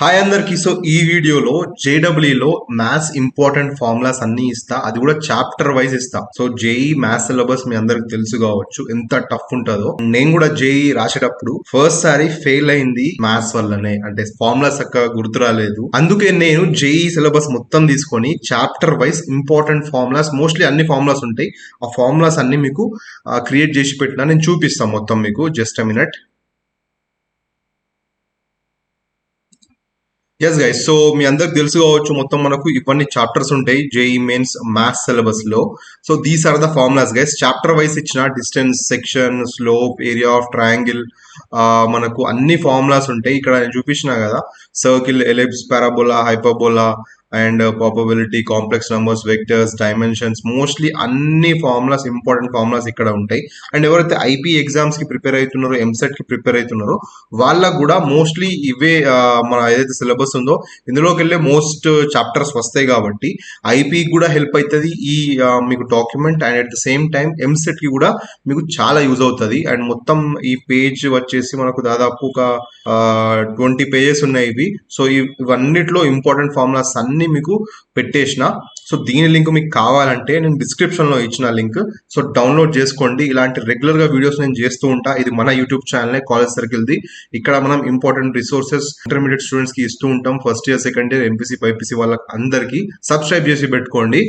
Hi అందరికి. So ఈ వీడియోలో జేడబ్ల్యూలో మ్యాథ్స్ ఇంపార్టెంట్ ఫార్ములాస్ అన్ని ఇస్తా, అది కూడా చాప్టర్ వైజ్ ఇస్తా. సో జేఈ మ్యాథ్స్ సిలబస్ మీ అందరికి తెలుసు కావచ్చు ఎంత టఫ్ ఉంటుందో. నేను కూడా జేఈ రాసేటప్పుడు ఫస్ట్ సారి ఫెయిల్ అయింది మ్యాథ్స్ వల్లనే, అంటే ఫార్ములాస్ చక్కగా గుర్తు రాలేదు. అందుకే నేను జేఈ సిలబస్ మొత్తం తీసుకొని chapter wise important formulas, mostly అన్ని ఫార్ములాస్ ఉంటాయి, ఆ ఫార్ములాస్ అన్ని మీకు క్రియేట్ చేసి పెట్టినా, నేను చూపిస్తాను మొత్తం మీకు. Just a minute. Yes guys, so మీ అందరికి తెలుసు కావచ్చు, మొత్తం మనకు ఇవన్నీ చాప్టర్స్ ఉంటాయి జేఈ మెయిన్స్ మ్యాథ్స్ సిలబస్ లో. So these are the formulas guys. Chapter wise ఇచ్చిన distance, section, slope, area of triangle, మనకు అన్ని ఫార్ములాస్ ఉంటాయి. ఇక్కడ నేను చూపించిన కదా, circle, ellipse, parabola, hyperbola and probability, complex numbers, vectors, dimensions, mostly అన్ని ఫార్ములాస్, ఇంపార్టెంట్ ఫార్ములాస్ ఇక్కడ ఉంటాయి. అండ్ ఎవరైతే ఐపీ ఎగ్జామ్స్ కి ప్రిపేర్ అవుతున్నారో, ఎంసెట్ కి ప్రిపేర్ అవుతున్నారో, వాళ్ళకు కూడా మోస్ట్లీ ఇవే మన ఏదైతే సిలబస్ ఉందో ఇందులోకి వెళ్ళే మోస్ట్ చాప్టర్స్ వస్తాయి. కాబట్టి ఐపీ కూడా హెల్ప్ అవుతుంది ఈ మీకు document, and at the same time EAMCET కి కూడా మీకు చాలా యూజ్ అవుతుంది. అండ్ మొత్తం ఈ పేజ్ వచ్చేసి మనకు దాదాపు ఒక 20 పేజెస్ ఉన్నాయి ఇవి. సో ఇవన్నిట్లో ఇంపార్టెంట్ ఫార్ములాస్ అన్ని మీకు పెట్టేసిన. సో దీని లింక్ మీకు కావాలంటే నేను డిస్క్రిప్షన్ లో ఇచ్చిన లింక్, సో డౌన్లోడ్ చేసుకోండి. ఇలాంటి రెగ్యులర్ గా వీడియోస్ నేను చేస్తూ ఉంటా. ఇది మన YouTube channel college circle the. ఇక్కడ మనం ఇంపార్టెంట్ రిసోర్సెస్ ఇంటర్మీడియట్ స్టూడెంట్స్ కి ఇస్తూ ఉంటాం. First year, second year, MPC, BiPC వాళ్ళకి అందరికి సబ్స్క్రైబ్ చేసి పెట్టుకోండి.